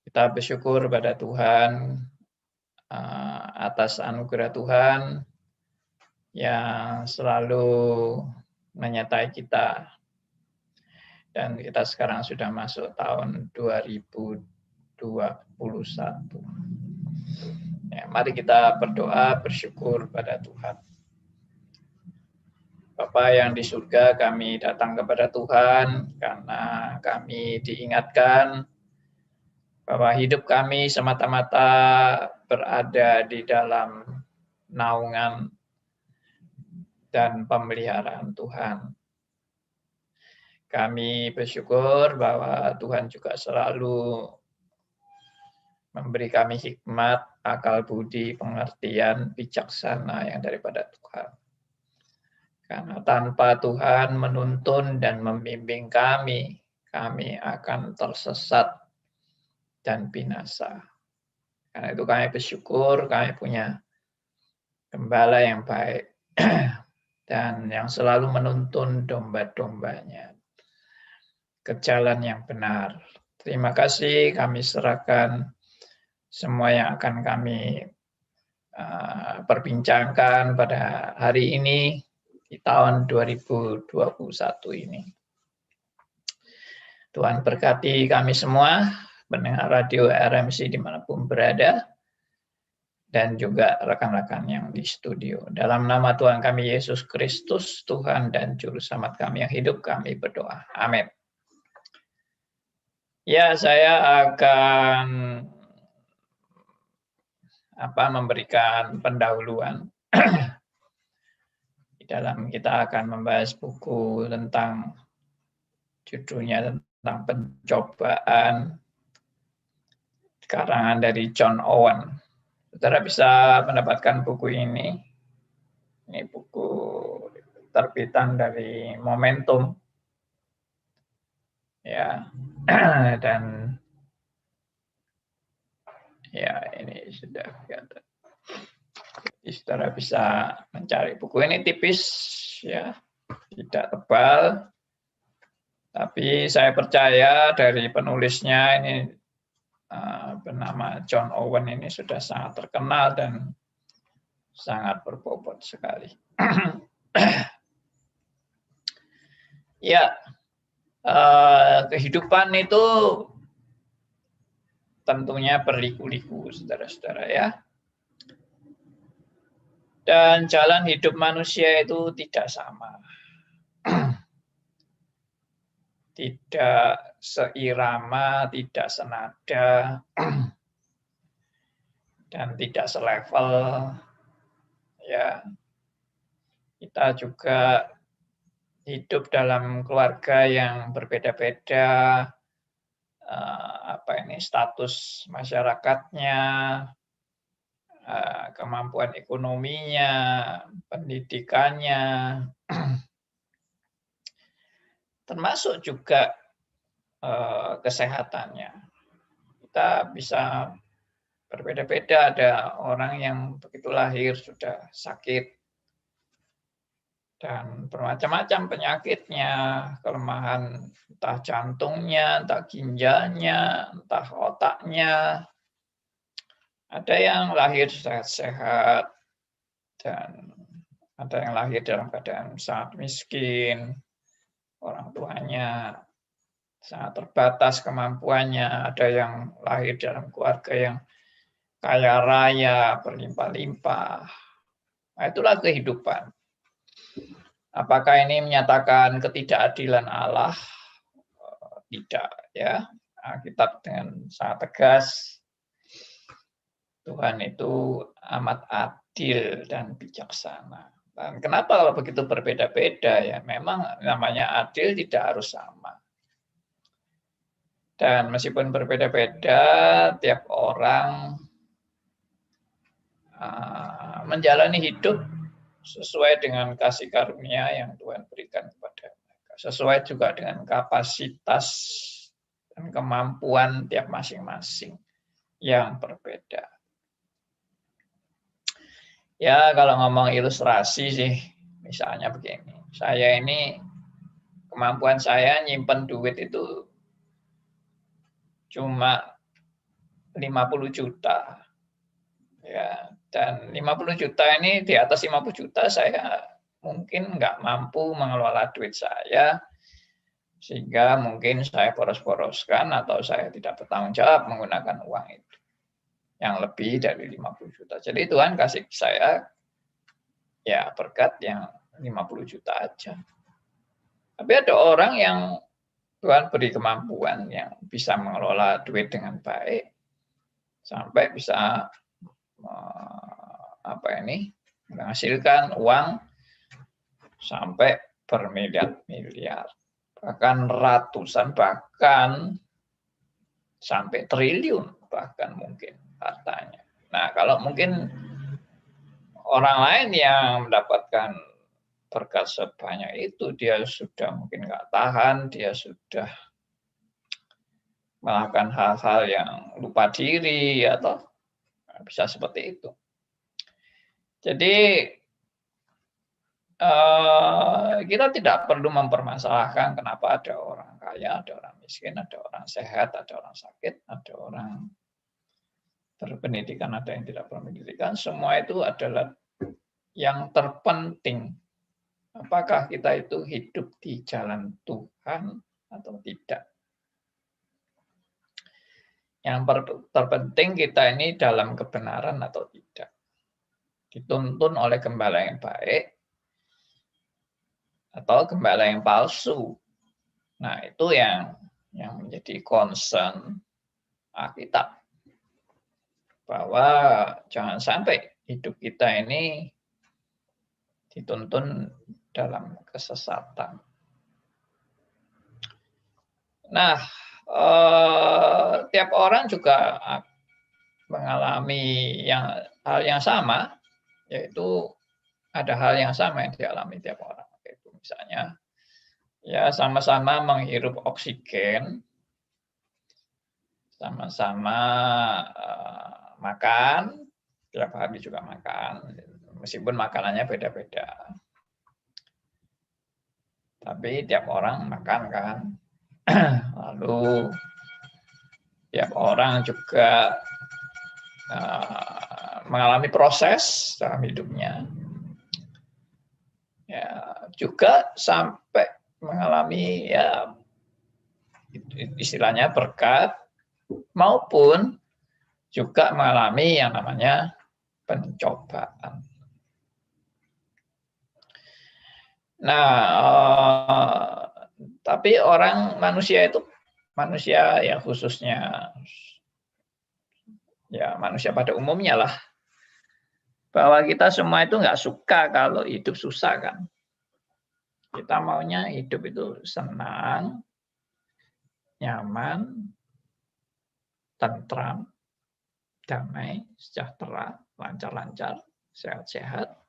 Kita bersyukur pada Tuhan atas anugerah Tuhan yang selalu menyertai kita. Dan kita sekarang sudah masuk tahun 2021. Ya, mari kita berdoa, bersyukur pada Tuhan. Bapa yang di surga, kami datang kepada Tuhan karena kami diingatkan bahwa hidup kami semata-mata berada di dalam naungan dan pemeliharaan Tuhan. Kami bersyukur bahwa Tuhan juga selalu memberi kami hikmat, akal budi, pengertian, bijaksana yang daripada Tuhan. Karena tanpa Tuhan menuntun dan membimbing kami akan tersesat dan binasa. Karena itu kami bersyukur, kami punya gembala yang baik dan yang selalu menuntun domba-dombanya ke jalan yang benar. Terima kasih, kami serahkan semua yang akan kami perbincangkan pada hari ini di tahun 2021 ini. Tuhan berkati kami semua, pendengar radio RMC dimanapun berada, dan juga rekan-rekan yang di studio. Dalam nama Tuhan kami Yesus Kristus, Tuhan dan Juru Selamat kami yang hidup, kami berdoa. Amin. Ya, saya akan memberikan pendahuluan. Di dalam kita akan membahas buku tentang judulnya tentang pencobaan karangan dari John Owen. Saudara bisa mendapatkan buku ini. Ini buku terbitan dari Momentum. Ya. Dan ya, ini sudah kelihatan. Jadi saudara bisa mencari buku ini, tipis ya, tidak tebal. Tapi saya percaya dari penulisnya ini bernama John Owen ini sudah sangat terkenal dan sangat berbobot sekali. Ya, kehidupan itu tentunya berliku-liku, saudara-saudara ya. Dan jalan hidup manusia itu tidak sama. Tidak seirama, tidak senada, dan tidak selevel. Ya, kita juga hidup dalam keluarga yang berbeda-beda, status masyarakatnya, kemampuan ekonominya, pendidikannya, termasuk juga kesehatannya. Kita bisa berbeda-beda, ada orang yang begitu lahir sudah sakit dan bermacam-macam penyakitnya, kelemahan entah jantungnya, entah ginjalnya, entah otaknya. Ada yang lahir sehat-sehat dan ada yang lahir dalam keadaan sangat miskin, orang tuanya sangat terbatas kemampuannya, ada yang lahir dalam keluarga yang kaya raya, berlimpah-limpah. Nah, itulah kehidupan. Apakah ini menyatakan ketidakadilan Allah? Tidak, ya. Alkitab dengan sangat tegas, Tuhan itu amat adil dan bijaksana. Dan kenapa kalau begitu berbeda-beda ya? Memang namanya adil tidak harus sama. Dan meskipun berbeda-beda, tiap orang menjalani hidup sesuai dengan kasih karunia yang Tuhan berikan kepada mereka. Sesuai juga dengan kapasitas dan kemampuan tiap masing-masing yang berbeda. Ya, kalau ngomong ilustrasi sih, misalnya begini. Saya ini, kemampuan saya nyimpen duit itu cuma 50 juta. Ya, dan 50 juta ini, di atas 50 juta saya mungkin nggak mampu mengelola duit saya, sehingga mungkin saya boros-boroskan atau saya tidak bertanggung jawab menggunakan uang itu yang lebih dari 50 juta. Jadi Tuhan kasih saya ya berkat yang 50 juta aja. Tapi ada orang yang Tuhan beri kemampuan yang bisa mengelola duit dengan baik sampai bisa menghasilkan uang sampai bermiliar-miliar, bahkan ratusan, bahkan sampai triliun, bahkan mungkin hartanya. Nah, kalau mungkin orang lain yang mendapatkan berkat sebanyak itu, dia sudah mungkin nggak tahan, dia sudah melakukan hal-hal yang lupa diri, atau bisa seperti itu. Jadi kita tidak perlu mempermasalahkan kenapa ada orang kaya, ada orang miskin, ada orang sehat, ada orang sakit, ada orang berpendidikan, ada yang tidak berpendidikan. Semua itu adalah yang terpenting. Apakah kita itu hidup di jalan Tuhan atau tidak? Yang terpenting kita ini dalam kebenaran atau tidak. Dituntun oleh gembala yang baik atau gembala yang palsu. Nah, itu yang menjadi concern Alkitab. Bahwa jangan sampai hidup kita ini dituntun dalam kesesatan. Nah, tiap orang juga mengalami hal yang sama, yaitu ada hal yang sama yang dialami tiap orang. Itu misalnya, ya sama-sama menghirup oksigen, sama-sama makan, tiap hari juga makan, meskipun makanannya beda-beda. Tapi tiap orang makan kan. Lalu tiap orang juga mengalami proses dalam hidupnya. Ya, juga sampai mengalami ya istilahnya berkat, maupun juga mengalami yang namanya pencobaan. Nah, tapi orang manusia ya khususnya ya manusia pada umumnya lah, bahwa kita semua itu nggak suka kalau hidup susah kan. Kita maunya hidup itu senang, nyaman, tentram, damai, sejahtera, lancar-lancar, sehat-sehat.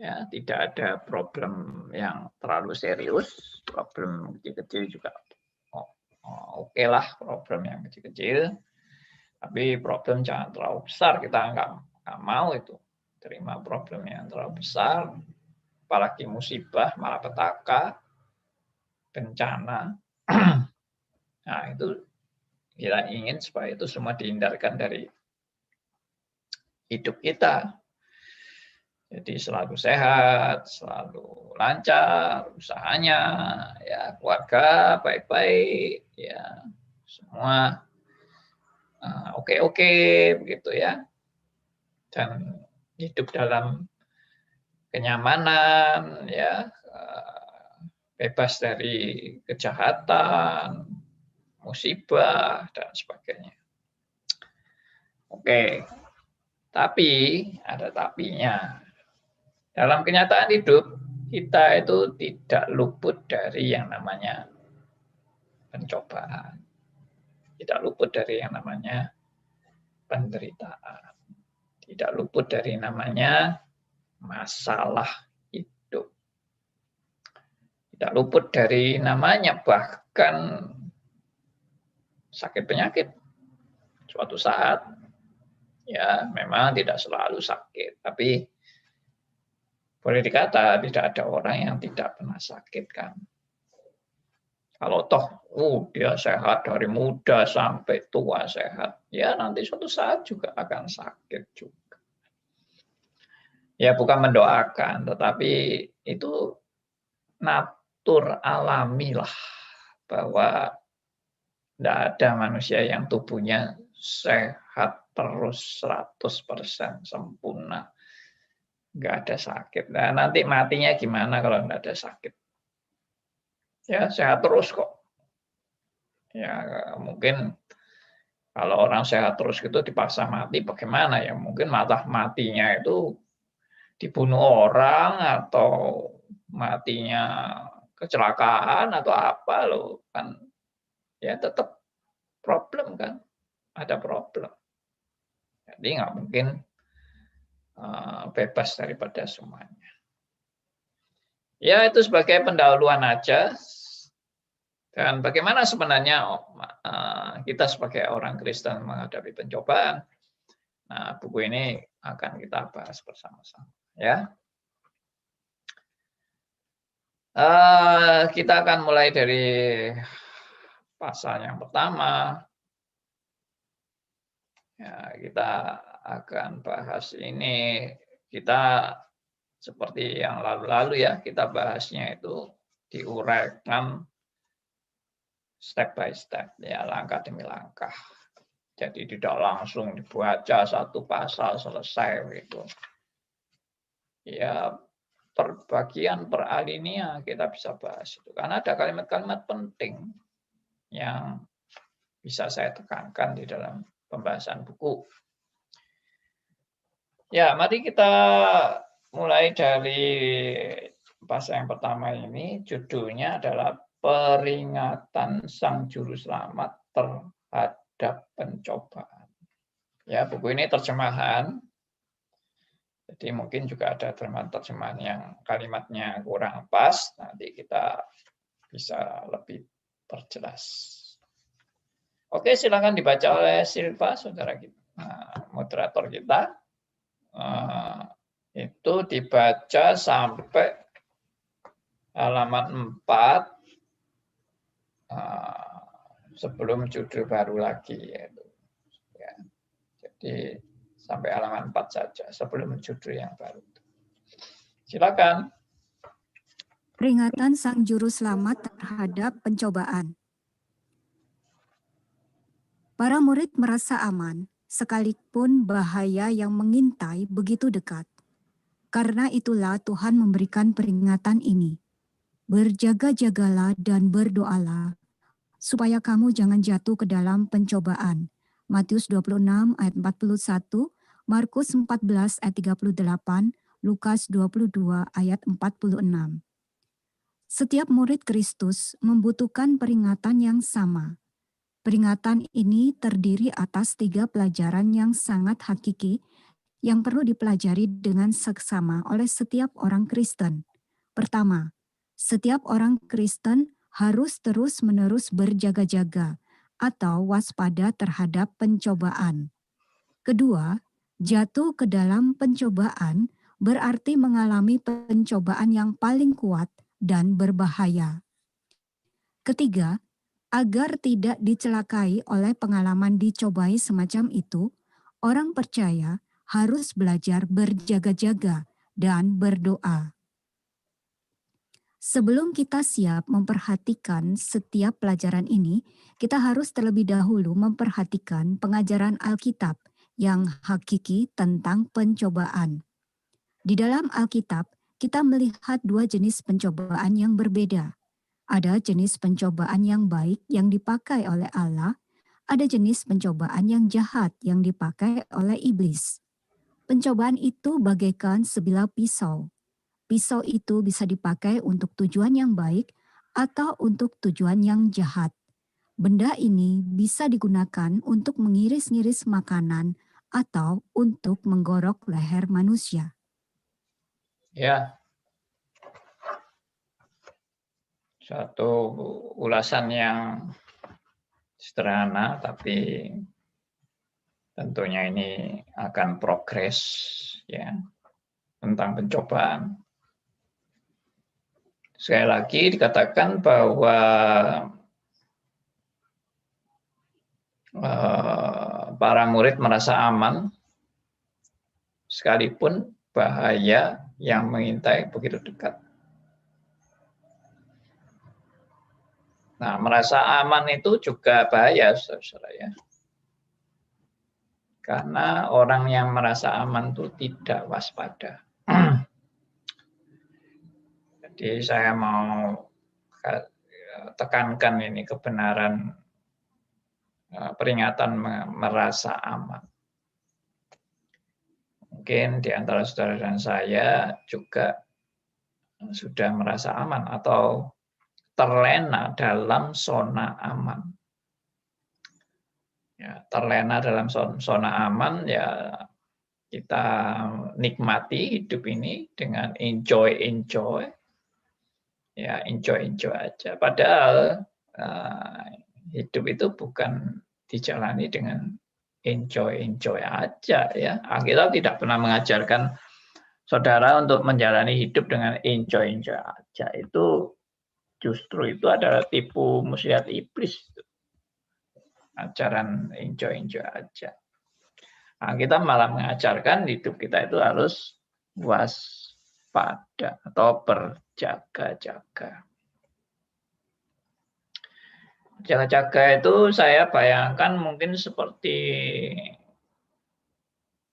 Ya, tidak ada problem yang terlalu serius, problem kecil-kecil juga oke lah, problem yang kecil-kecil. Tapi problem jangan terlalu besar, kita nggak mau itu terima problem yang terlalu besar, apalagi musibah, malapetaka, bencana. Nah, itu kita ingin supaya itu semua dihindarkan dari hidup kita. Jadi selalu sehat, selalu lancar usahanya, ya keluarga baik-baik, ya semua oke-oke begitu ya. Dan hidup dalam kenyamanan, ya bebas dari kejahatan, musibah dan sebagainya. Oke, tapi ada tapinya. Dalam kenyataan hidup, kita itu tidak luput dari yang namanya pencobaan. Tidak luput dari yang namanya penderitaan. Tidak luput dari namanya masalah hidup. Tidak luput dari namanya bahkan sakit penyakit. Suatu saat, ya memang tidak selalu sakit, tapi boleh dikata tidak ada orang yang tidak pernah sakit kan. Kalau toh, dia sehat dari muda sampai tua sehat, ya nanti suatu saat juga akan sakit juga. Ya bukan mendoakan, tetapi itu natur alami lah, bahwa tidak ada manusia yang tubuhnya sehat terus 100% sempurna, nggak ada sakit. Nah, nanti matinya gimana kalau nggak ada sakit? Ya sehat terus kok. Ya mungkin kalau orang sehat terus gitu dipaksa mati bagaimana ya? Mungkin matinya itu dibunuh orang atau matinya kecelakaan atau apa loh kan, ya tetap problem kan, ada problem. Jadi nggak mungkin bebas daripada semuanya. Ya itu sebagai pendahuluan aja. Dan bagaimana sebenarnya kita sebagai orang Kristen menghadapi pencobaan. Nah, buku ini akan kita bahas bersama-sama. Ya, kita akan mulai dari pasal yang pertama. Ya, kita akan bahas ini. Kita seperti yang lalu-lalu ya, kita bahasnya itu diuraikan step by step, ya langkah demi langkah. Jadi tidak langsung dibaca satu pasal selesai gitu. Ya per bagian per alinea kita bisa bahas itu. Karena ada kalimat-kalimat penting yang bisa saya tekankan di dalam pembahasan buku. Ya, mari kita mulai dari pasal yang pertama ini. Judulnya adalah Peringatan Sang Juru Selamat terhadap Pencobaan. Ya, buku ini terjemahan. Jadi mungkin juga ada terjemahan yang kalimatnya kurang pas. Nanti kita bisa lebih perjelas. Oke, silakan dibaca oleh Silva, saudara kita, moderator kita. Itu dibaca sampai halaman 4 sebelum judul baru lagi. Ya. Jadi sampai halaman 4 saja sebelum judul yang baru. Silakan. Peringatan Sang Juru Selamat terhadap pencobaan. Para murid merasa aman, sekalipun bahaya yang mengintai begitu dekat. Karena itulah Tuhan memberikan peringatan ini. Berjaga-jagalah dan berdoalah, supaya kamu jangan jatuh ke dalam pencobaan. Matius 26 ayat 41, Markus 14 ayat 38, Lukas 22 ayat 46. Setiap murid Kristus membutuhkan peringatan yang sama. Peringatan ini terdiri atas 3 pelajaran yang sangat hakiki yang perlu dipelajari dengan seksama oleh setiap orang Kristen. Pertama, setiap orang Kristen harus terus-menerus berjaga-jaga atau waspada terhadap pencobaan. Kedua, jatuh ke dalam pencobaan berarti mengalami pencobaan yang paling kuat dan berbahaya. Ketiga, agar tidak dicelakai oleh pengalaman dicobai semacam itu, orang percaya harus belajar berjaga-jaga dan berdoa. Sebelum kita siap memperhatikan setiap pelajaran ini, kita harus terlebih dahulu memperhatikan pengajaran Alkitab yang hakiki tentang pencobaan. Di dalam Alkitab, kita melihat 2 jenis pencobaan yang berbeda. Ada jenis pencobaan yang baik yang dipakai oleh Allah, ada jenis pencobaan yang jahat yang dipakai oleh iblis. Pencobaan itu bagaikan sebilah pisau. Pisau itu bisa dipakai untuk tujuan yang baik atau untuk tujuan yang jahat. Benda ini bisa digunakan untuk mengiris-ngiris makanan atau untuk menggorok leher manusia. Ya. Satu ulasan yang sederhana, tapi tentunya ini akan progres ya tentang pencobaan. Sekali lagi dikatakan bahwa para murid merasa aman sekalipun bahaya yang mengintai begitu dekat. Nah, merasa aman itu juga bahaya, saudara-saudara ya. Karena orang yang merasa aman itu tidak waspada. Jadi saya mau tekankan ini kebenaran peringatan merasa aman. Mungkin di antara saudara dan saya juga sudah merasa aman atau terlena dalam zona aman. Ya, terlena dalam zona aman ya kita nikmati hidup ini dengan enjoy. Ya, enjoy aja. Padahal hidup itu bukan dijalani dengan enjoy aja ya. Alkitab tidak pernah mengajarkan saudara untuk menjalani hidup dengan enjoy aja. Itu justru itu adalah tipu muslihat iblis. Ajaran enjoy aja. Nah, kita malah mengajarkan hidup kita itu harus waspada atau berjaga-jaga. Jaga-jaga itu saya bayangkan mungkin seperti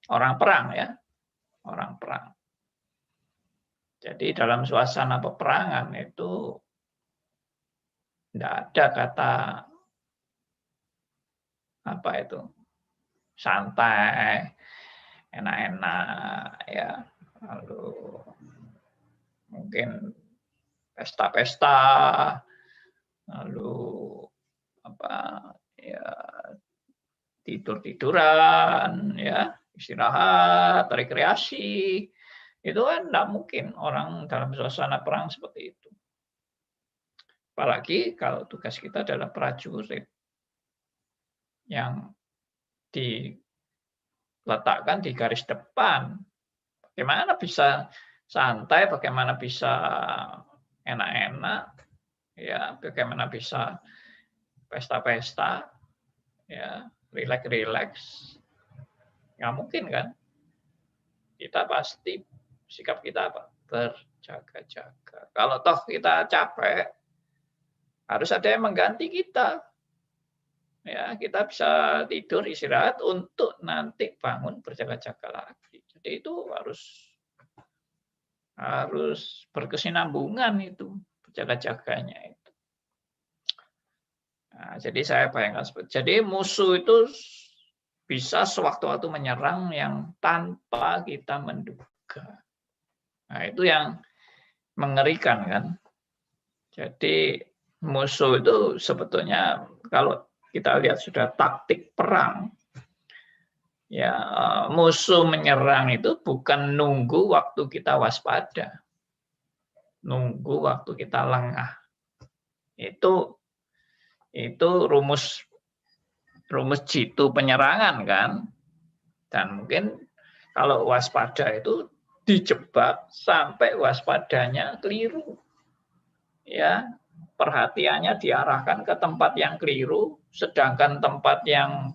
orang perang ya, orang perang. Jadi dalam suasana peperangan itu tidak ada kata apa itu santai, enak-enak ya, lalu mungkin pesta-pesta, lalu apa ya tidur-tiduran ya, istirahat, rekreasi. Itu kan tidak mungkin orang dalam suasana perang seperti itu. Apalagi kalau tugas kita adalah prajurit yang diletakkan di garis depan. Bagaimana bisa santai, bagaimana bisa enak-enak, ya, bagaimana bisa pesta-pesta, ya, rileks. Nggak mungkin kan? Kita pasti sikap kita apa? Berjaga-jaga. Kalau toh kita capek, harus ada yang mengganti kita. Ya, kita bisa tidur istirahat untuk nanti bangun berjaga-jaga lagi. Jadi itu harus berkesinambungan itu berjaga-jaganya itu. Nah, jadi saya bayangkan seperti jadi musuh itu bisa sewaktu-waktu menyerang yang tanpa kita menduga. Nah, itu yang mengerikan kan. Jadi musuh itu sebetulnya kalau kita lihat sudah taktik perang, ya musuh menyerang itu bukan nunggu waktu kita waspada, nunggu waktu kita lengah. Itu rumus jitu penyerangan kan. Dan mungkin kalau waspada itu dijebak sampai waspadanya keliru. Ya, perhatiannya diarahkan ke tempat yang keliru, sedangkan tempat yang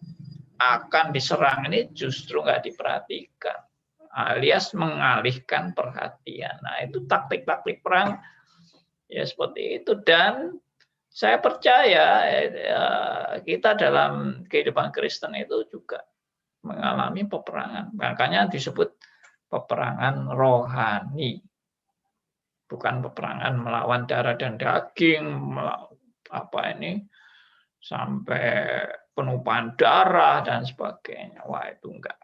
akan diserang ini justru nggak diperhatikan, alias mengalihkan perhatian. Nah, itu taktik-taktik perang ya seperti itu. Dan saya percaya kita dalam kehidupan Kristen itu juga mengalami peperangan. Makanya disebut peperangan rohani. Bukan peperangan melawan darah dan daging, sampai penumpahan darah dan sebagainya. Wah, itu enggak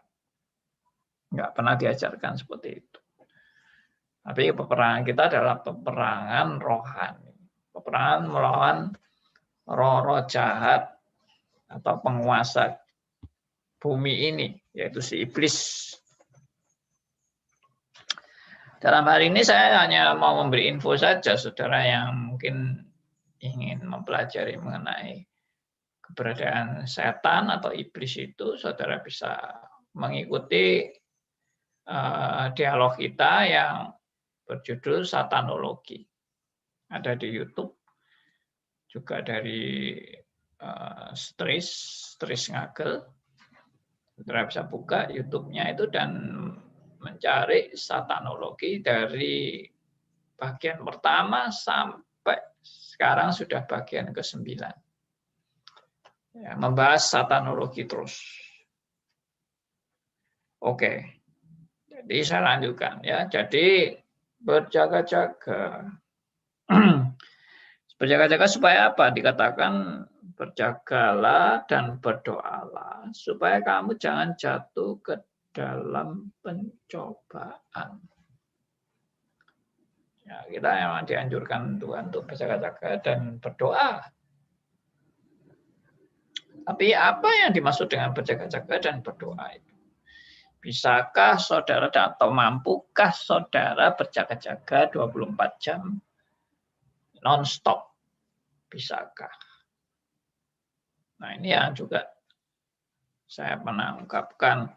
pernah diajarkan seperti itu. Tapi peperangan kita adalah peperangan rohani. Peperangan melawan roh-roh jahat atau penguasa bumi ini, yaitu si iblis. Dalam hari ini saya hanya mau memberi info saja, saudara yang mungkin ingin mempelajari mengenai keberadaan setan atau iblis itu, saudara bisa mengikuti dialog kita yang berjudul Satanologi. ada di YouTube, juga dari Stris Ngagel. Saudara bisa buka YouTube-nya itu dan mencari satanologi dari bagian pertama sampai sekarang sudah bagian ke-9. Ya, membahas satanologi terus. Oke, jadi saya lanjutkan ya. Jadi berjaga-jaga. Berjaga-jaga supaya apa? Dikatakan berjagalah dan berdoalah supaya kamu jangan jatuh ke dalam pencobaan. Ya, kita memang dianjurkan Tuhan untuk berjaga-jaga dan berdoa. Tapi apa yang dimaksud dengan berjaga-jaga dan berdoa itu? Bisakah saudara atau mampukah saudara berjaga-jaga 24 jam non-stop? Bisakah? Nah, ini yang juga saya pernah ungkapkan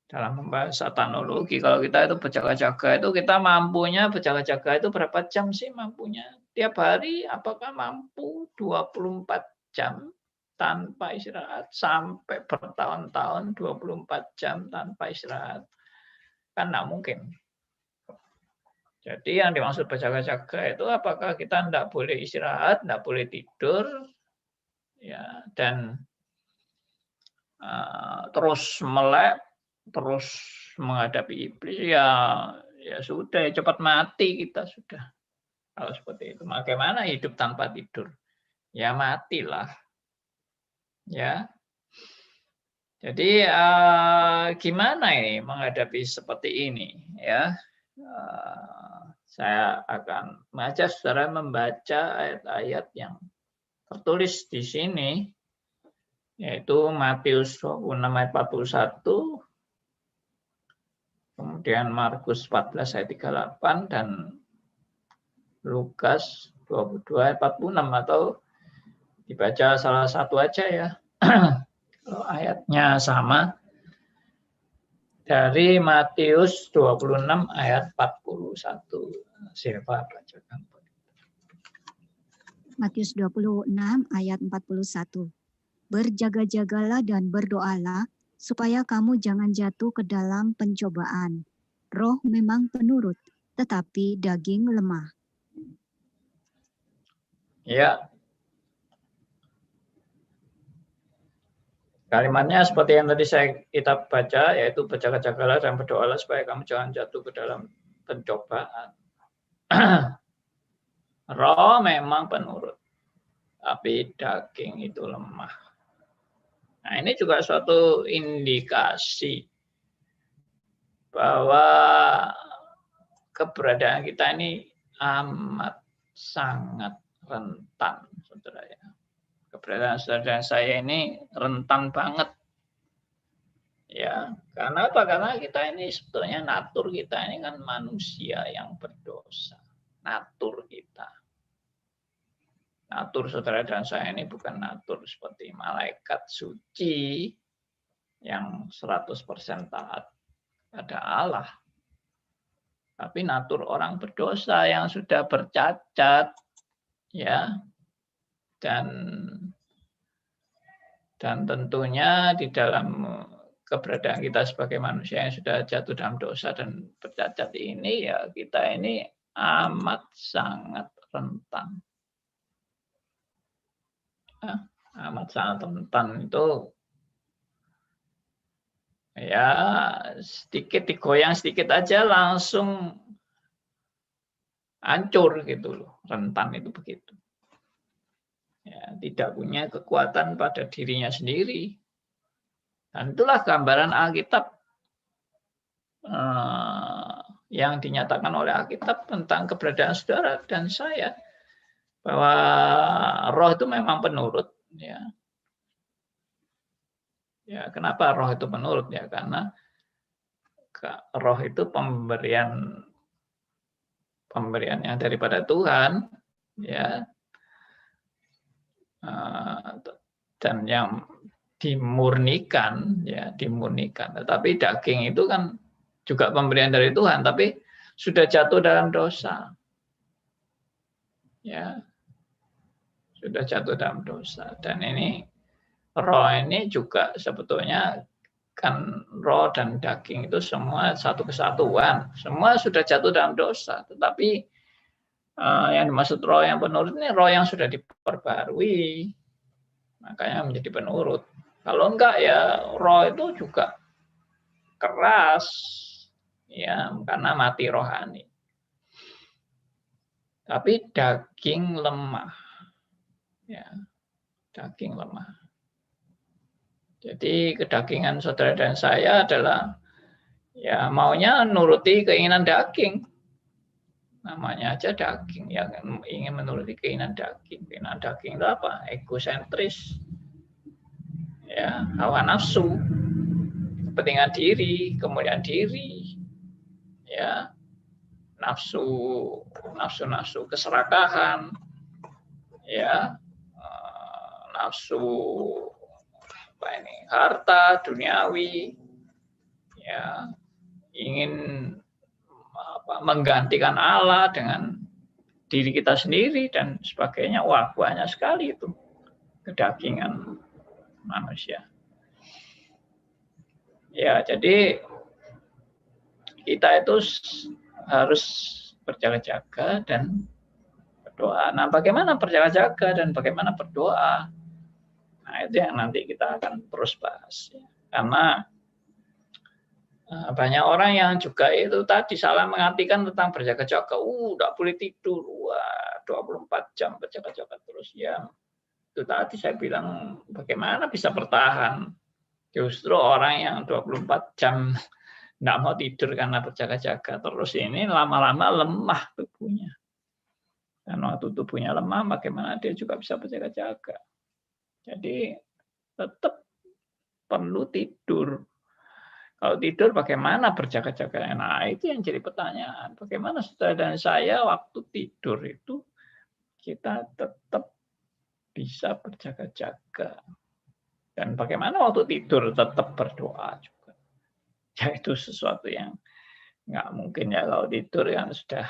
dalam membahas satanologi. Kalau kita itu berjaga-jaga itu kita mampunya berjaga-jaga itu berapa jam sih mampunya? Tiap hari apakah mampu 24 jam tanpa istirahat sampai bertahun-tahun 24 jam tanpa istirahat? Kan tidak mungkin. Jadi yang dimaksud berjaga-jaga itu apakah kita tidak boleh istirahat, tidak boleh tidur, ya, dan terus melek, terus menghadapi iblis, ya sudah, cepat mati kita sudah. Kalau seperti itu, bagaimana hidup tanpa tidur? Ya matilah. Ya. Jadi gimana ini menghadapi seperti ini? Ya. Saya akan mengajak saudara membaca ayat-ayat yang tertulis di sini, yaitu Matius 26 ayat 41, kemudian Markus 14 ayat 38, dan Lukas 22 ayat 46, atau dibaca salah satu aja ya. Kalau ayatnya sama, dari Matius 26 ayat 41. Silva bacakan. Matius 26 ayat 41. Berjaga-jagalah dan berdoalah supaya kamu jangan jatuh ke dalam pencobaan. Roh memang penurut, tetapi daging lemah. Ya. Kalimatnya seperti yang tadi kita baca, yaitu berjaga-jagalah dan berdoalah supaya kamu jangan jatuh ke dalam pencobaan. Roh memang penurut, tapi daging itu lemah. Nah, ini juga suatu indikasi bahwa keberadaan kita ini amat sangat rentan, saudara ya. Keberadaan saudara saya ini rentan banget. Ya, karena apa? Karena kita ini sebetulnya natur kita ini kan manusia yang berdosa. Natur kita. Natur saudara dan saya ini bukan natur seperti malaikat suci yang 100% taat pada Allah. Tapi natur orang berdosa yang sudah bercacat, ya, dan tentunya di dalam keberadaan kita sebagai manusia yang sudah jatuh dalam dosa dan bercacat ini, ya kita ini amat sangat rentan. Amat sangat rentan itu ya sedikit digoyang sedikit aja langsung hancur gitu loh. Rentan itu begitu. Ya, tidak punya kekuatan pada dirinya sendiri. Dan itulah gambaran Alkitab yang dinyatakan oleh Alkitab tentang keberadaan saudara dan saya. Bahwa roh itu memang penurut. Ya. Ya, kenapa roh itu penurut? Ya, karena roh itu pemberian yang daripada Tuhan, ya, dan yang dimurnikan, ya, dimurnikan. Tetapi daging itu kan juga pemberian dari Tuhan, tapi sudah jatuh dalam dosa. ya sudah jatuh dalam dosa. Dan ini roh ini juga sebetulnya kan roh dan daging itu semua satu kesatuan, semua sudah jatuh dalam dosa. Tetapi yang dimaksud roh yang penurut ini roh yang sudah diperbarui, makanya menjadi penurut. Kalau enggak ya roh itu juga keras, ya karena mati rohani. Tapi daging lemah, ya daging lemah. Jadi kedagingan saudara dan saya adalah ya maunya nuruti keinginan daging. Namanya aja daging, yang ingin menuruti keinginan daging. Keinginan daging itu apa? Egosentris, ya hawa nafsu, kepentingan diri, kemuliaan diri, ya nafsu keserakahan, ya nafsu apa ini harta duniawi, ya ingin menggantikan Allah dengan diri kita sendiri dan sebagainya. Wah, banyak sekali itu kedagingan manusia. Ya, jadi kita itu harus berjaga-jaga dan berdoa. Nah, bagaimana berjaga-jaga dan bagaimana berdoa? Nah, itu yang nanti kita akan terus bahas. Karena banyak orang yang juga itu tadi salah mengartikan tentang berjaga-jaga. Enggak boleh tidur. Wah, 24 jam berjaga-jaga terus. Ya, itu tadi saya bilang bagaimana bisa bertahan. Justru orang yang 24 jam enggak mau tidur karena berjaga-jaga terus ini lama-lama lemah tubuhnya. Dan waktu tubuhnya lemah, bagaimana dia juga bisa berjaga-jaga. Jadi tetap perlu tidur. Kalau tidur bagaimana berjaga-jaga? Nah, itu yang jadi pertanyaan. Bagaimana saudara dan saya waktu tidur itu kita tetap bisa berjaga-jaga. Dan bagaimana waktu tidur tetap berdoa juga. Ya itu sesuatu yang nggak mungkin ya kalau tidur kan sudah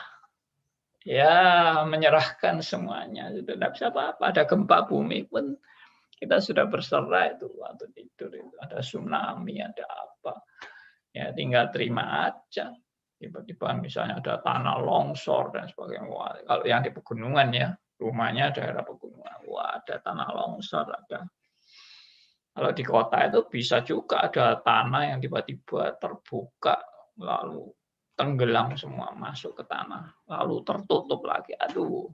ya menyerahkan semuanya. Sudah tidak bisa apa-apa. Ada gempa bumi pun kita sudah berserah itu waktu tidur itu. Ada tsunami, ada apa. Ya tinggal terima aja. Tiba-tiba misalnya ada tanah longsor dan sebagainya. Wah, kalau yang di pegunungan ya, rumahnya daerah pegunungan. Wah, ada tanah longsor, ada. Kalau di kota itu bisa juga ada tanah yang tiba-tiba terbuka, lalu tenggelam semua masuk ke tanah, lalu tertutup lagi. Aduh,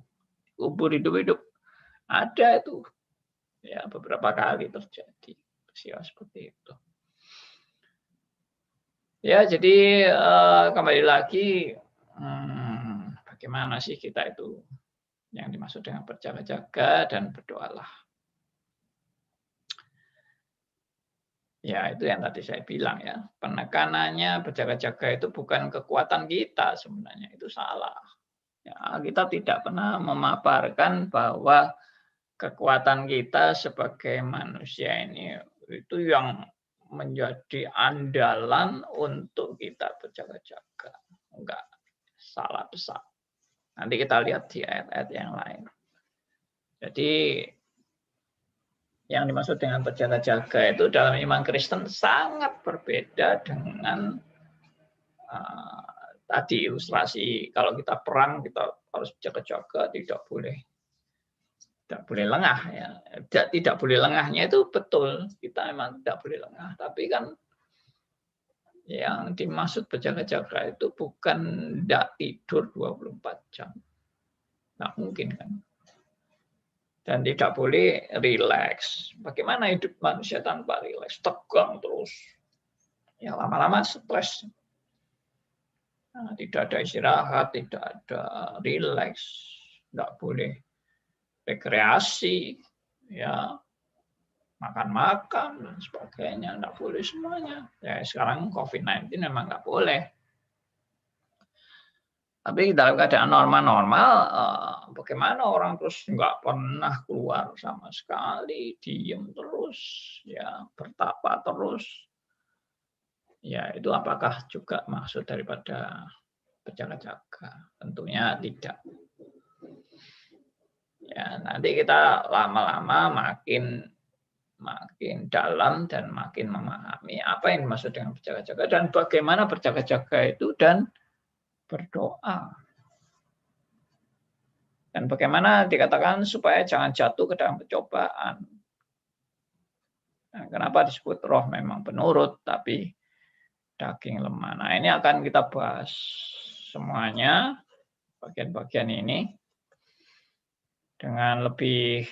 kubur hidup-hidup. Ada itu. Ya, beberapa kali terjadi peristiwa seperti itu. Ya, jadi kembali lagi, bagaimana sih kita itu yang dimaksud dengan berjaga-jaga dan berdoalah. Ya, itu yang tadi saya bilang ya, penekanannya berjaga-jaga itu bukan kekuatan kita sebenarnya, itu salah. Ya, kita tidak pernah memaparkan bahwa kekuatan kita sebagai manusia ini itu yang menjadi andalan untuk kita berjaga-jaga. Enggak, salah besar. Nanti kita lihat di ayat-ayat yang lain. Jadi yang dimaksud dengan berjaga-jaga itu dalam iman Kristen sangat berbeda dengan tadi ilustrasi. Kalau kita perang kita harus berjaga-jaga, tidak boleh lengah ya. Tidak boleh lengahnya itu betul, kita memang tidak boleh lengah. Tapi kan yang dimaksud berjaga-jaga itu bukan tidak tidur 24 jam. Nggak mungkin kan. Dan tidak boleh rileks. Bagaimana hidup manusia tanpa rileks? Tegang terus. Ya lama-lama stres. Nah, tidak ada istirahat, tidak ada rileks. Tidak boleh rekreasi. Ya, makan-makan dan sebagainya. Tidak boleh semuanya. Ya sekarang COVID-19 memang nggak boleh. Tapi dalam keadaan normal-normal, bagaimana orang terus nggak pernah keluar sama sekali, diem terus, ya bertapa terus. Ya itu apakah juga maksud daripada berjaga-jaga? Tentunya tidak. Ya, nanti kita lama-lama makin dalam dan makin memahami apa yang dimaksud dengan berjaga-jaga dan bagaimana berjaga-jaga itu dan berdoa. Dan bagaimana dikatakan supaya jangan jatuh ke dalam pencobaan. Nah, kenapa disebut roh memang penurut, tapi daging lemah. Nah, ini akan kita bahas semuanya, bagian-bagian ini, dengan lebih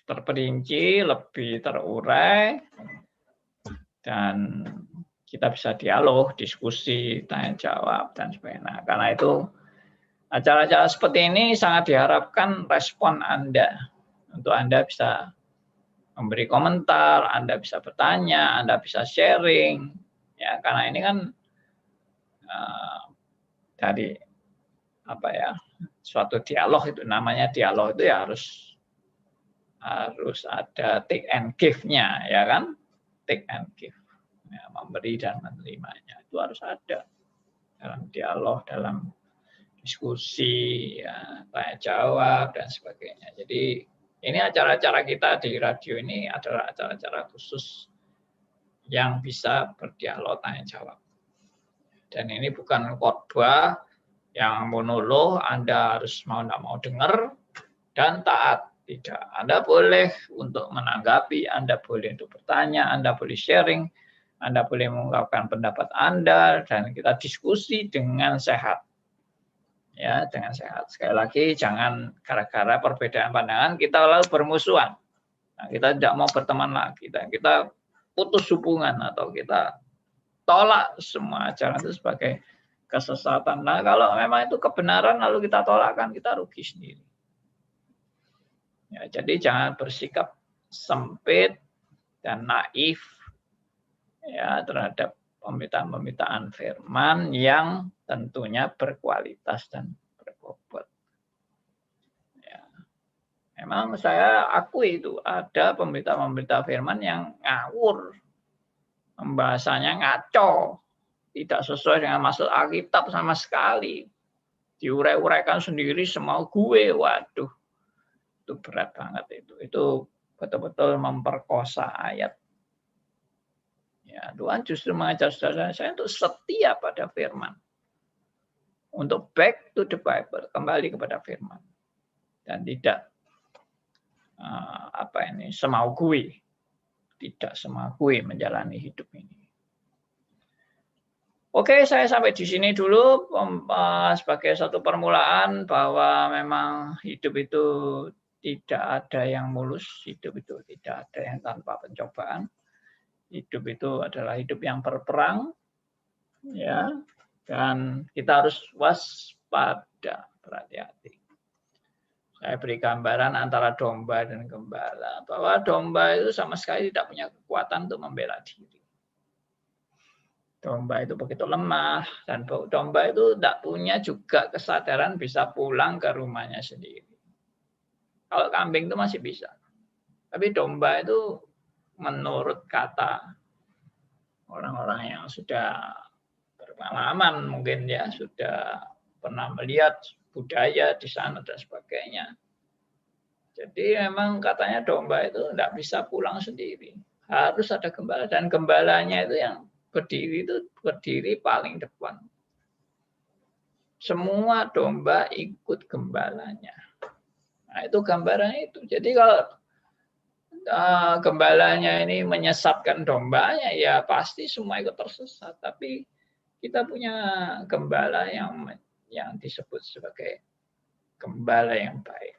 terperinci, lebih terurai, dan kita bisa dialog, diskusi, tanya jawab, dan sebagainya. Nah, karena itu acara-acara seperti ini sangat diharapkan respon Anda. Untuk Anda bisa memberi komentar, Anda bisa bertanya, Anda bisa sharing. Ya, karena ini kan dari apa ya, suatu dialog itu namanya dialog itu ya harus ada take and give-nya, ya kan? Take and give. Ya, memberi dan menerimanya itu harus ada dalam dialog, dalam diskusi, ya, tanya jawab dan sebagainya. Jadi ini acara-acara kita di radio ini adalah acara-acara khusus yang bisa berdialog, tanya jawab. Dan ini bukan khotbah yang monolog, Anda harus mau tidak mau dengar dan taat. Tidak, Anda boleh untuk menanggapi, Anda boleh untuk bertanya, Anda boleh sharing, Anda boleh mengungkapkan pendapat Anda, dan kita diskusi dengan sehat. Ya, dengan sehat. Sekali lagi, jangan gara-gara perbedaan pandangan kita lalu bermusuhan. Nah, kita tidak mau berteman lagi, dan kita putus hubungan atau kita tolak semua ajaran itu sebagai kesesatan. Nah, kalau memang itu kebenaran lalu kita tolak, kan kita rugi sendiri. Ya, jadi jangan bersikap sempit dan naif ya terhadap pemberitaan-pemberitaan firman yang tentunya berkualitas dan berbobot. Ya. Memang saya akui itu ada pemberitaan-pemberitaan firman yang ngawur, pembahasannya ngaco, tidak sesuai dengan maksud Alkitab sama sekali. Diurai-uraikan sendiri semau gue, waduh. Itu berat banget itu. Itu betul-betul memperkosa ayat. Ya, Tuhan justru mengajar saudara saya untuk setia pada firman. Untuk back to the Bible, kembali kepada firman. Dan tidak semau gue. Tidak semau gue menjalani hidup ini. Oke, saya sampai di sini dulu sebagai satu permulaan bahwa memang hidup itu tidak ada yang mulus, hidup itu tidak ada yang tanpa pencobaan. Hidup itu adalah hidup yang berperang, ya, dan kita harus waspada, berhati-hati. Saya beri gambaran antara domba dan gembala, bahwa domba itu sama sekali tidak punya kekuatan untuk membela diri. Domba itu begitu lemah, dan domba itu tidak punya juga kesadaran bisa pulang ke rumahnya sendiri. Kalau kambing itu masih bisa. Tapi domba itu menurut kata orang-orang yang sudah berpengalaman mungkin ya, sudah pernah melihat budaya di sana dan sebagainya. Jadi memang katanya domba itu tidak bisa pulang sendiri. Harus ada gembala, dan gembalanya itu yang berdiri paling depan. Semua domba ikut gembalanya. Nah, itu gambarannya itu. Jadi kalau gembalanya ini menyesatkan dombanya, ya pasti semua ikut tersesat. Tapi kita punya gembala yang disebut sebagai gembala yang baik,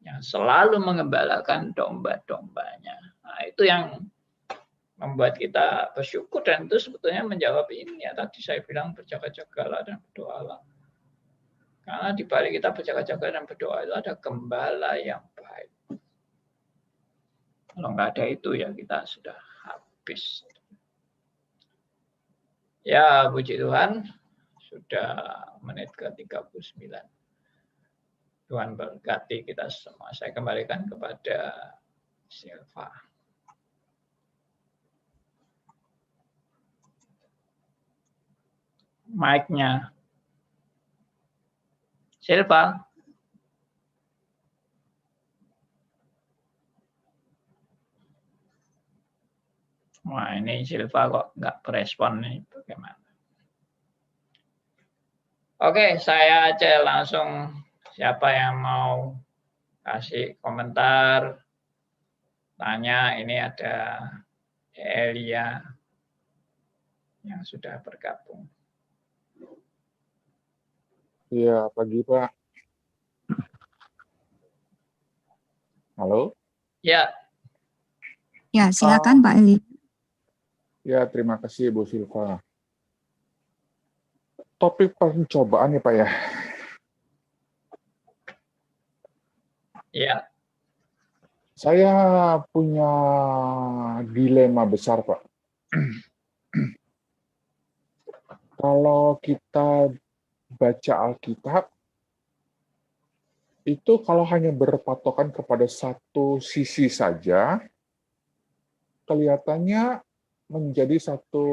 yang selalu mengembalakan domba-dombanya. Nah, itu yang membuat kita bersyukur, dan itu sebetulnya menjawab ini ya tadi saya bilang berjaga-jagalah dan berdoalah. Karena di balik kita berjaga-jaga dan berdoa itu ada gembala yang baik. Kalau nggak ada itu ya kita sudah habis. Ya puji Tuhan, sudah menit ke-39. Tuhan berkati kita semua. Saya kembalikan kepada Silva. Mic-nya. Silva. Wah, ini Silva kok nggak berespon nih, bagaimana? Oke, saya aja langsung, siapa yang mau kasih komentar, tanya, ini ada Elia yang sudah bergabung. Iya, pagi Pak. Halo? Ya, Ya, silakan Pak Eli. Ya, terima kasih Bu Silva. Topik pencobaan ya Pak ya. ya, Saya punya dilema besar Pak. Kalau kita baca Alkitab, itu kalau hanya berpatokan kepada satu sisi saja, kelihatannya menjadi satu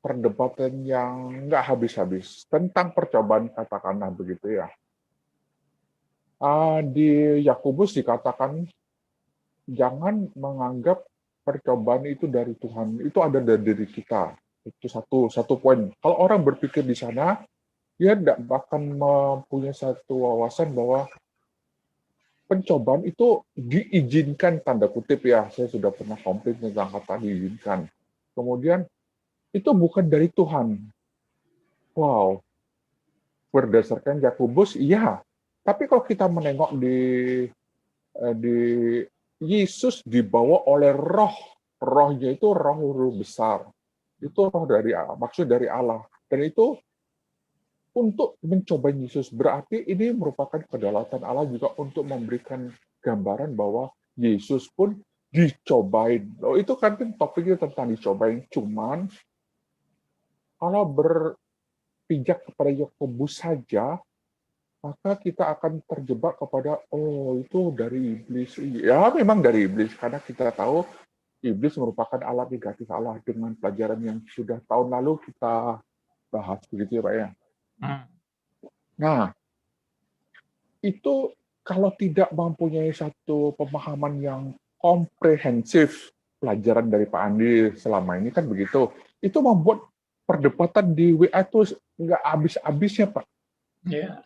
perdebatan yang nggak habis-habis tentang percobaan, katakanlah begitu ya. Di Yakobus dikatakan jangan menganggap percobaan itu dari Tuhan, itu ada dari diri kita. Itu satu poin. Kalau orang berpikir di sana, dia tidak akan mempunyai satu wawasan bahwa pencobaan itu diizinkan, tanda kutip ya, saya sudah pernah komplain tentang kata diizinkan. Kemudian, itu bukan dari Tuhan. Wow, berdasarkan Yakobus, iya. Tapi kalau kita menengok di Yesus dibawa oleh roh. Rohnya itu roh besar. Itu roh dari Allah, maksud dari Allah. Dan itu untuk mencoba Yesus. Berarti ini merupakan kedaulatan Allah juga untuk memberikan gambaran bahwa Yesus pun dicobain. Loh, itu kan topiknya tentang dicobain. Cuman kalau berpijak kepada Yakobus saja, maka kita akan terjebak kepada, oh itu dari iblis. Ya memang dari iblis, karena kita tahu iblis merupakan alat negatif Allah dengan pelajaran yang sudah tahun lalu kita bahas, begitu ya Pak ya. Nah, itu kalau tidak mempunyai satu pemahaman yang komprehensif, pelajaran dari Pak Andi selama ini kan begitu, itu membuat perdebatan di WA itu nggak habis-habisnya Pak. ya.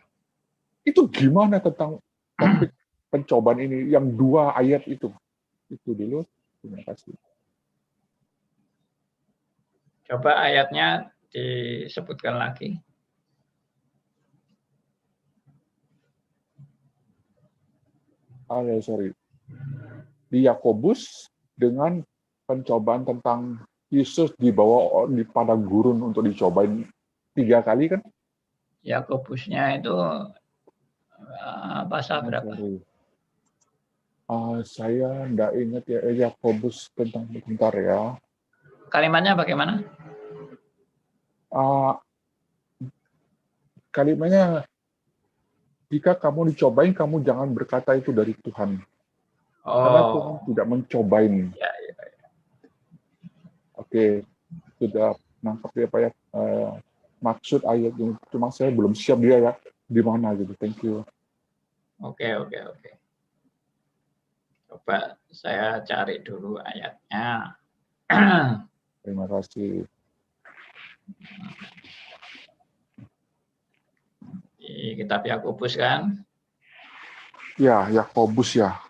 Itu gimana tentang topik pencobaan ini, yang 2 ayat itu? Itu dulu, terima kasih. Coba ayatnya disebutkan lagi. Sorry. Di Yakobus dengan pencobaan tentang Yesus dibawa di padang gurun untuk dicobain 3 kali kan? Yakobusnya itu pasal berapa? Saya enggak ingat ya, Yakobus tentang bentar ya. Kalimatnya bagaimana? Kalimatnya, jika kamu dicobain, kamu jangan berkata itu dari Tuhan. Karena Tuhan tidak mencobain. Ya. Oke, sudah nangkap ya Pak ya. Maksud ayat ini, cuma saya belum siap dia ya, di mana gitu. Thank you. Oke. Coba saya cari dulu ayatnya. Terima kasih. Di kitab Yakobus kan? Ya, Yakobus ya.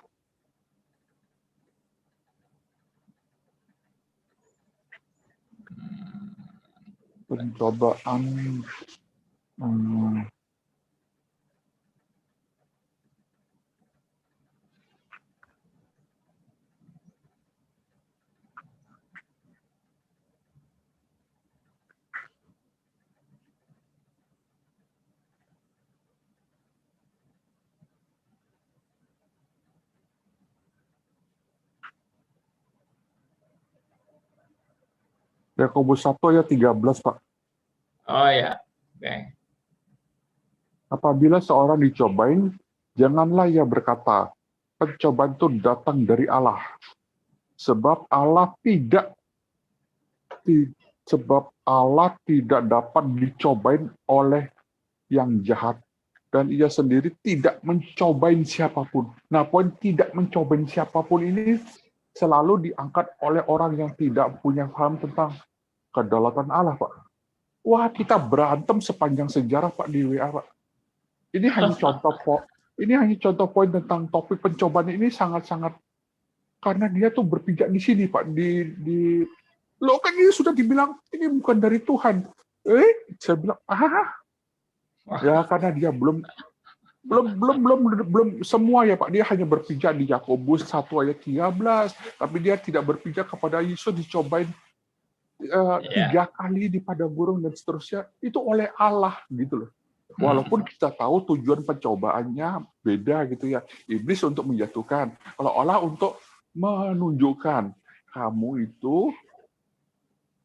Pencobaan. Yakobus 1 ayat 13, Pak. Oh ya, oke. Apabila seorang dicobain, janganlah ia berkata, pencobaan itu datang dari Allah. Sebab Allah tidak dapat dicobain oleh yang jahat. Dan ia sendiri tidak mencobain siapapun. Nah, poin tidak mencobain siapapun ini selalu diangkat oleh orang yang tidak punya paham tentang kedaulatan Allah, Pak. Wah, kita berantem sepanjang sejarah, Pak, di WA, Pak. Ini hanya contoh poin tentang topik pencobaan ini sangat-sangat, karena dia tuh berpijak di sini, Pak, lo kan ini sudah dibilang ini bukan dari Tuhan. Saya bilang, ya karena dia belum semua ya Pak, dia hanya berpijak di Yakobus 1 ayat 13, tapi dia tidak berpijak kepada Yesus dicobain 3 kali di padang gurun dan seterusnya, itu oleh Allah gitu loh. Walaupun kita tahu tujuan pencobaannya beda gitu ya. Iblis untuk menjatuhkan, kalau Allah untuk menunjukkan kamu itu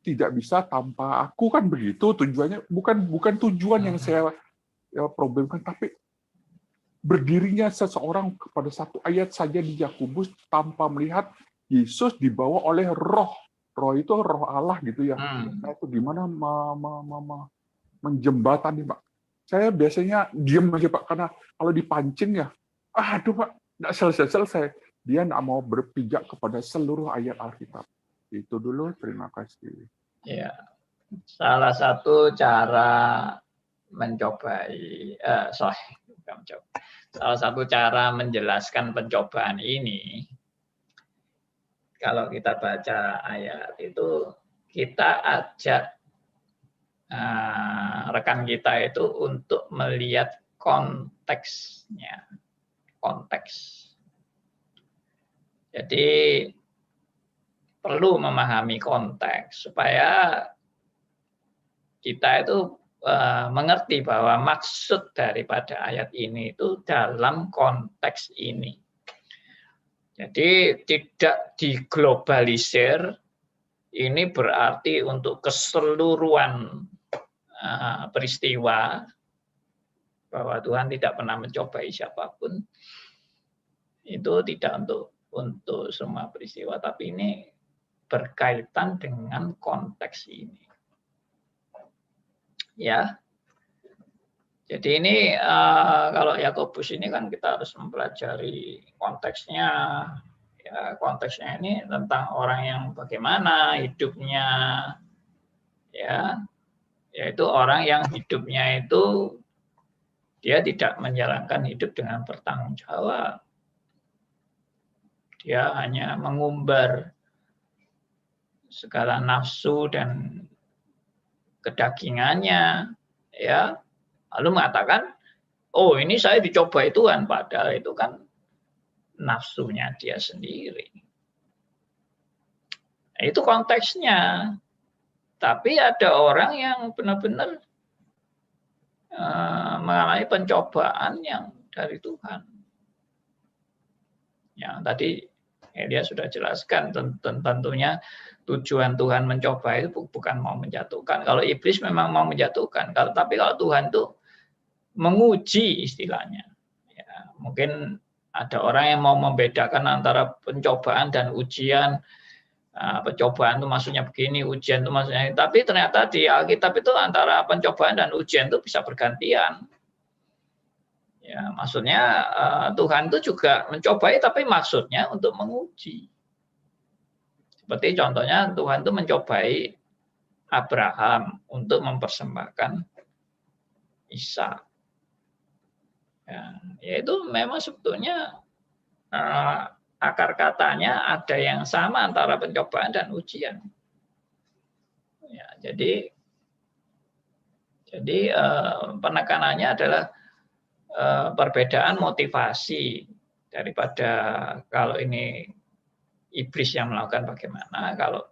tidak bisa tanpa aku, kan begitu tujuannya. Bukan tujuan yang saya problemkan, tapi berdirinya seseorang kepada 1 ayat saja di Yakobus tanpa melihat Yesus dibawa oleh roh. Roh itu roh Allah gitu ya. Nah, itu gimana menjembatani, Pak. Saya biasanya diam aja, Pak, karena kalau dipancing ya, aduh Pak, nggak selesai-selesai. Dia nggak mau berpijak kepada seluruh ayat Alkitab. Itu dulu, terima kasih. Ya, salah satu cara salah satu cara menjelaskan pencobaan ini, kalau kita baca ayat itu, kita ajak rekan kita itu untuk melihat konteksnya, konteks. Jadi perlu memahami konteks supaya kita itu mengerti bahwa maksud daripada ayat ini itu dalam konteks ini. Jadi tidak diglobalisir, ini berarti untuk keseluruhan peristiwa, bahwa Tuhan tidak pernah mencobai siapapun. Itu tidak untuk semua peristiwa, tapi ini berkaitan dengan konteks ini. Ya, jadi ini kalau Yakobus ini kan kita harus mempelajari konteksnya. Ya, konteksnya ini tentang orang yang bagaimana hidupnya, ya, yaitu orang yang hidupnya itu dia tidak menjalankan hidup dengan bertanggung jawab. Dia hanya mengumbar segala nafsu dan kedagingannya, ya, lalu mengatakan, oh ini saya dicobai Tuhan, padahal itu kan nafsunya dia sendiri. Nah, itu konteksnya. Tapi ada orang yang benar-benar mengalami pencobaan yang dari Tuhan. Yang tadi dia sudah jelaskan, tentunya tujuan Tuhan mencoba itu bukan mau menjatuhkan. Kalau iblis memang mau menjatuhkan, tapi kalau Tuhan itu menguji istilahnya. Ya, mungkin ada orang yang mau membedakan antara pencobaan dan ujian. Pencobaan itu maksudnya begini, ujian itu maksudnya ini. Tapi ternyata di Alkitab itu antara pencobaan dan ujian itu bisa bergantian. Ya, maksudnya Tuhan itu juga mencobai, tapi maksudnya untuk menguji. Seperti contohnya Tuhan itu mencobai Abraham untuk mempersembahkan Ishak. Ya, itu memang sebetulnya akar katanya ada yang sama antara pencobaan dan ujian. Ya, jadi penekanannya adalah perbedaan motivasi daripada kalau ini iblis yang melakukan bagaimana, kalau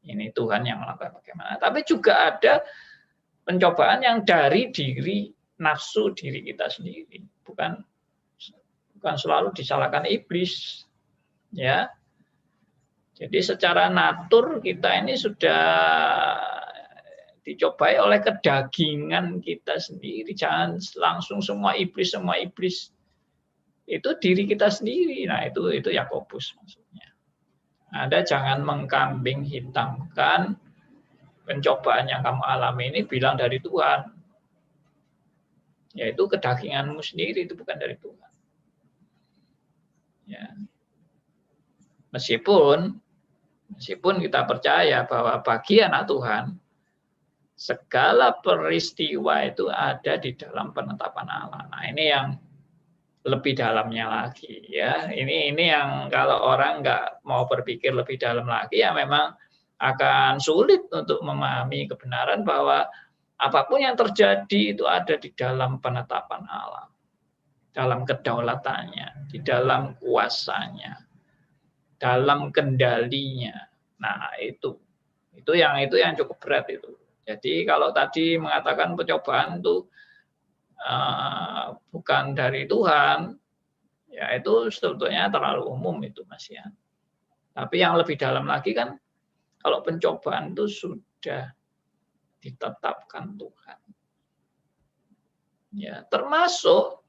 ini Tuhan yang melakukan bagaimana. Tapi juga ada pencobaan yang dari diri nafsu diri kita sendiri, bukan selalu disalahkan iblis, ya. Jadi secara natur kita ini sudah dicobai oleh kedagingan kita sendiri. Jangan langsung semua iblis itu diri kita sendiri. Nah, itu Yakobus maksudnya. Anda jangan mengkambing hitamkan pencobaan yang kamu alami ini bilang dari Tuhan. Yaitu kedaginganmu sendiri, itu bukan dari Tuhan. Ya. Meskipun kita percaya bahwa bagi anak Tuhan, segala peristiwa itu ada di dalam penetapan Allah. Nah, ini yang lebih dalamnya lagi ya. Ini yang kalau orang nggak mau berpikir lebih dalam lagi ya memang akan sulit untuk memahami kebenaran bahwa apapun yang terjadi itu ada di dalam penetapan Allah, dalam kedaulatannya, di dalam kuasanya, dalam kendalinya. Nah, itu yang cukup berat itu. Jadi kalau tadi mengatakan pencobaan itu bukan dari Tuhan, ya itu sebetulnya terlalu umum itu, Mas ya. Tapi yang lebih dalam lagi kan, kalau pencobaan itu sudah ditetapkan Tuhan. Ya, termasuk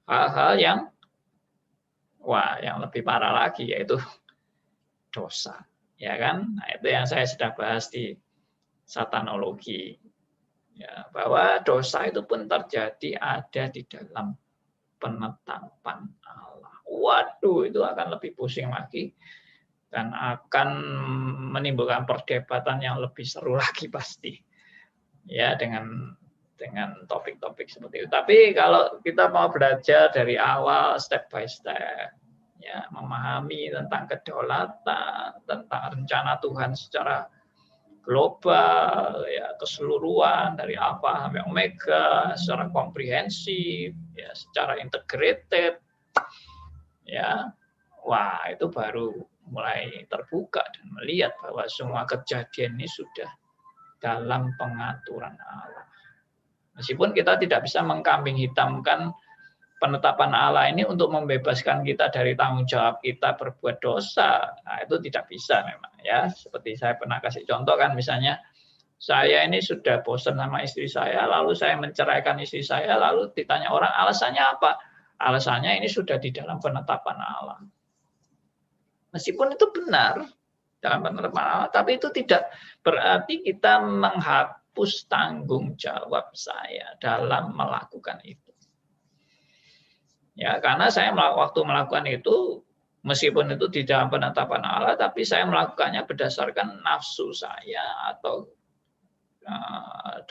hal-hal yang lebih parah lagi, yaitu dosa, ya kan? Nah, itu yang saya sudah bahas di satanologi. Ya, bahwa dosa itu pun terjadi ada di dalam penetapan Allah. Waduh, itu akan lebih pusing lagi dan akan menimbulkan perdebatan yang lebih seru lagi pasti. Ya, dengan topik-topik seperti itu. Tapi kalau kita mau belajar dari awal step by step, ya, memahami tentang kedaulatan, tentang rencana Tuhan secara global, ya, keseluruhan dari Alfa sampai Omega, secara komprehensif, ya, secara integrated, ya, wah itu baru mulai terbuka dan melihat bahwa semua kejadian ini sudah dalam pengaturan Allah. Meskipun kita tidak bisa mengkambing hitamkan penetapan Allah ini untuk membebaskan kita dari tanggung jawab kita berbuat dosa, nah itu tidak bisa memang ya. Seperti saya pernah kasih contoh kan, misalnya saya ini sudah bosan sama istri saya, lalu saya menceraikan istri saya, lalu ditanya orang alasannya apa? Alasannya ini sudah di dalam penetapan Allah. Meskipun itu benar dalam penetapan Allah, tapi itu tidak berarti kita menghapus tanggung jawab saya dalam melakukan itu. Ya, karena saya waktu melakukan itu, meskipun itu di dalam penetapan Allah, tapi saya melakukannya berdasarkan nafsu saya atau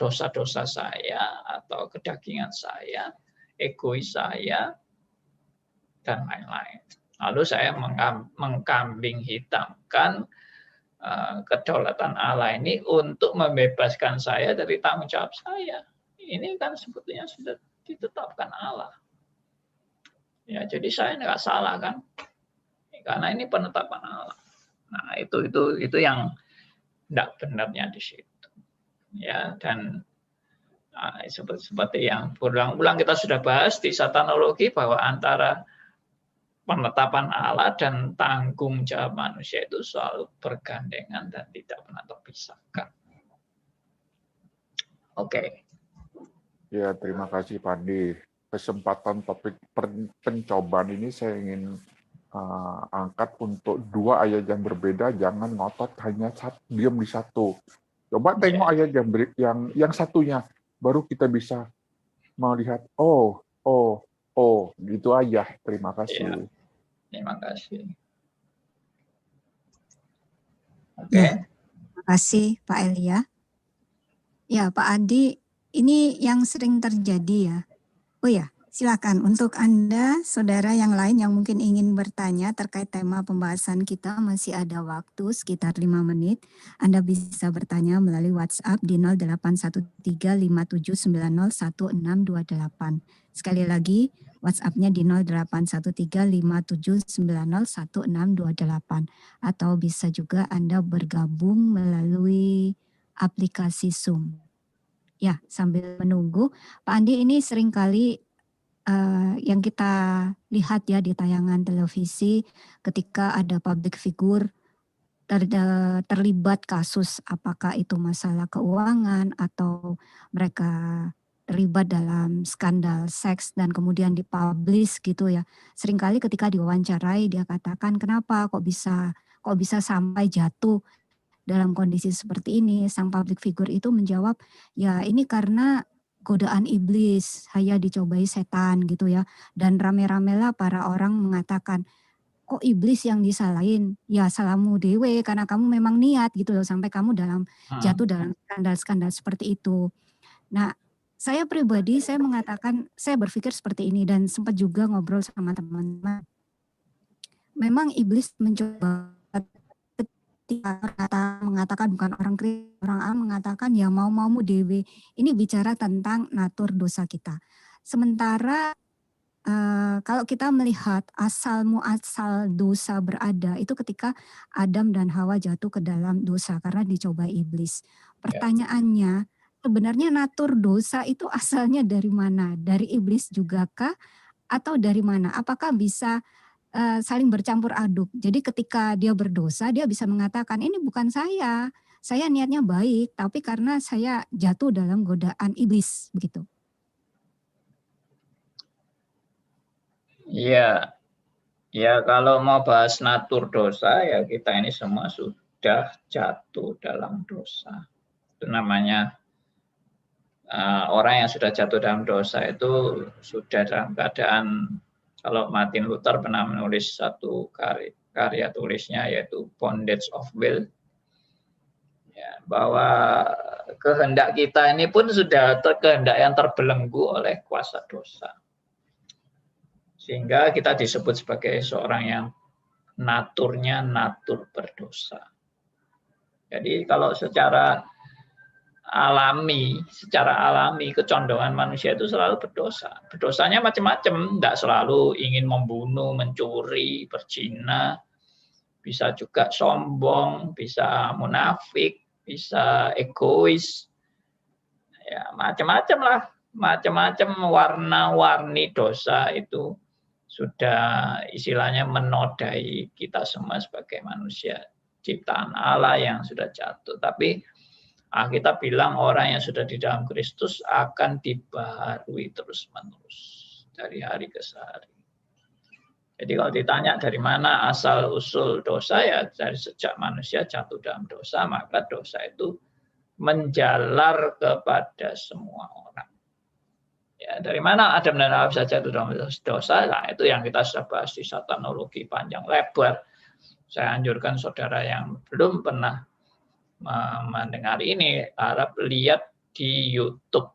dosa-dosa saya atau kedagingan saya, egois saya, dan lain-lain. Lalu saya mengkambing hitamkan kedaulatan Allah ini untuk membebaskan saya dari tanggung jawab saya. Ini kan sebetulnya sudah ditetapkan Allah. Ya, jadi saya nggak salah kan, karena ini penetapan Allah. Nah, itu yang tidak benarnya di situ. Ya, dan seperti yang berulang-ulang kita sudah bahas di satanologi bahwa antara penetapan Allah dan tanggung jawab manusia itu selalu bergandengan dan tidak pernah terpisahkan. Oke. Ya, terima kasih Pak Andi. Kesempatan topik pencobaan ini saya ingin angkat untuk dua ayat yang berbeda, jangan ngotot hanya diam di satu. Coba tengok ayat yang satunya, baru kita bisa melihat oh gitu aja. Terima kasih. Ya, terima kasih. Oke. Terima kasih Pak Elia. Ya Pak Andi, ini yang sering terjadi ya. Oh ya, silakan untuk Anda, saudara yang lain yang mungkin ingin bertanya terkait tema pembahasan kita, masih ada waktu sekitar 5 menit. Anda bisa bertanya melalui WhatsApp di 081357901628. Sekali lagi, WhatsApp-nya di 081357901628. Atau bisa juga Anda bergabung melalui aplikasi Zoom. Ya, sambil menunggu, Pak Andi, ini seringkali yang kita lihat ya di tayangan televisi ketika ada public figure terlibat kasus, apakah itu masalah keuangan atau mereka terlibat dalam skandal seks dan kemudian dipublish gitu ya. Seringkali ketika diwawancarai dia katakan kenapa kok bisa sampai jatuh dalam kondisi seperti ini. Sang public figure itu menjawab, ya ini karena godaan iblis, saya dicobai setan gitu ya. Dan rame-ramelah para orang mengatakan, kok iblis yang disalahin? Ya salahmu dewe karena kamu memang niat gitu loh sampai kamu jatuh dalam skandal-skandal seperti itu. Nah, saya pribadi saya berpikir seperti ini dan sempat juga ngobrol sama teman-teman. Memang iblis mencoba ketika mengatakan bukan orang Kristen, orang A mengatakan ya mau-maumu dewe. Ini bicara tentang natur dosa kita. Sementara kalau kita melihat asal muasal dosa berada itu ketika Adam dan Hawa jatuh ke dalam dosa karena dicoba iblis. Pertanyaannya, sebenarnya natur dosa itu asalnya dari mana? Dari iblis juga kah? Atau dari mana? Apakah bisa saling bercampur aduk? Jadi ketika dia berdosa, dia bisa mengatakan ini bukan saya niatnya baik, tapi karena saya jatuh dalam godaan iblis, begitu. Iya, ya kalau mau bahas natur dosa ya kita ini semua sudah jatuh dalam dosa. Itu namanya orang yang sudah jatuh dalam dosa itu sudah dalam keadaan, kalau Martin Luther pernah menulis satu karya tulisnya yaitu Bondage of Will, ya, bahwa kehendak kita ini pun sudah kehendak yang terbelenggu oleh kuasa dosa. Sehingga kita disebut sebagai seorang yang naturnya natur berdosa. Jadi kalau secara alami kecondongan manusia itu selalu berdosa. Berdosanya macam-macam, tidak selalu ingin membunuh, mencuri, berzina, bisa juga sombong, bisa munafik, bisa egois, ya macam-macam lah, macam-macam warna-warni dosa itu sudah istilahnya menodai kita semua sebagai manusia ciptaan Allah yang sudah jatuh. Tapi kita bilang orang yang sudah di dalam Kristus akan dibaharui terus-menerus dari hari ke hari. Jadi kalau ditanya dari mana asal usul dosa, ya dari sejak manusia jatuh dalam dosa, maka dosa itu menjalar kepada semua orang. Ya, dari mana Adam dan Hawa bisa jatuh dalam dosa? Nah, itu yang kita sudah bahas di satanologi panjang lebar. Saya anjurkan saudara yang belum pernah mendengar ini, harap lihat di YouTube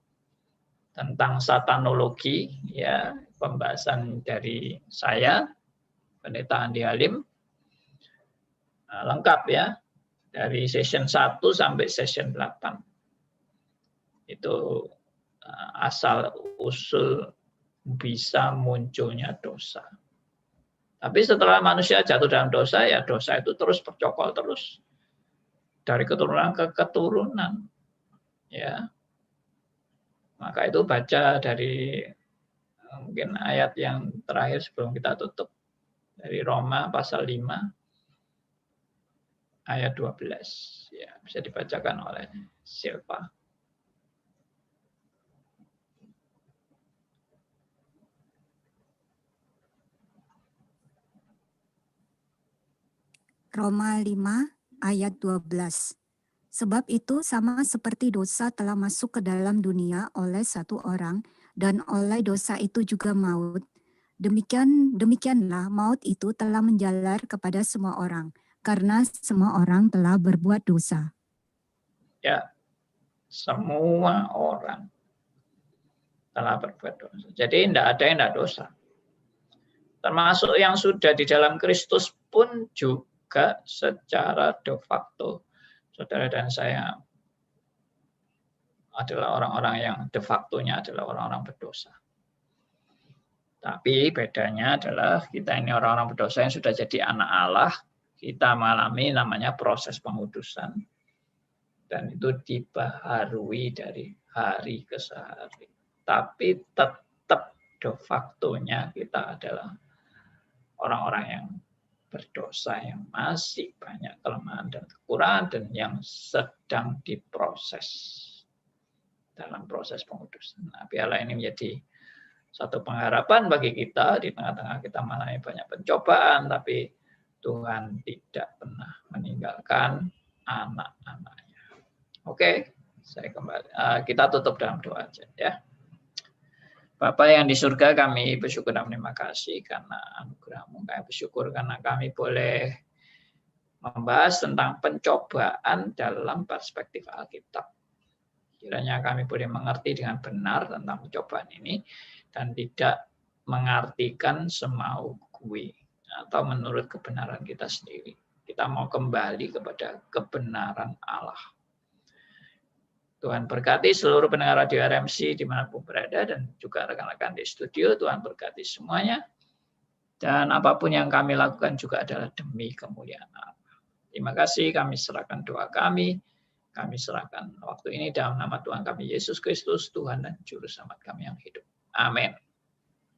tentang satanologi, ya, pembahasan dari saya, Pendeta Andi Halim, lengkap ya, dari session 1 sampai session 8. Itu asal usul bisa munculnya dosa. Tapi setelah manusia jatuh dalam dosa, ya dosa itu terus bercokol terus dari keturunan ke keturunan. Ya. Maka itu baca dari mungkin ayat yang terakhir sebelum kita tutup, dari Roma pasal 5 ayat 12. Ya, bisa dibacakan oleh Silva. Roma 5 ayat 12. Sebab itu sama seperti dosa telah masuk ke dalam dunia oleh satu orang dan oleh dosa itu juga maut. Demikianlah maut itu telah menjalar kepada semua orang karena semua orang telah berbuat dosa. Ya, semua orang telah berbuat dosa. Jadi tidak ada yang tidak dosa. Termasuk yang sudah di dalam Kristus pun juga secara de facto. Saudara dan saya adalah orang-orang yang de factonya adalah orang-orang berdosa. Tapi bedanya adalah kita ini orang-orang berdosa yang sudah jadi anak Allah, kita mengalami namanya proses pengudusan. Dan itu dibaharui dari hari ke hari. Tapi tetap de factonya kita adalah orang-orang yang berdosa, yang masih banyak kelemahan dan kekurangan dan yang sedang diproses dalam proses pengudusan. Nah, biarlah ini menjadi satu pengharapan bagi kita di tengah-tengah kita mengalami banyak pencobaan, tapi Tuhan tidak pernah meninggalkan anak-anaknya. Oke, saya kembali. Kita tutup dalam doa aja ya. Bapa yang di surga, kami bersyukur dan terima kasih karena anugerah-Mu. Kami bersyukur karena kami boleh membahas tentang pencobaan dalam perspektif Alkitab. Kiranya kami boleh mengerti dengan benar tentang pencobaan ini dan tidak mengartikan semau gue atau menurut kebenaran kita sendiri. Kita mau kembali kepada kebenaran Allah. Tuhan berkati seluruh pendengar radio RMC dimanapun berada dan juga rekan-rekan di studio. Tuhan berkati semuanya. Dan apapun yang kami lakukan juga adalah demi kemuliaan Allah. Terima kasih, kami serahkan doa kami. Kami serahkan waktu ini dalam nama Tuhan kami Yesus Kristus, Tuhan dan Juru Selamat kami yang hidup. Amin.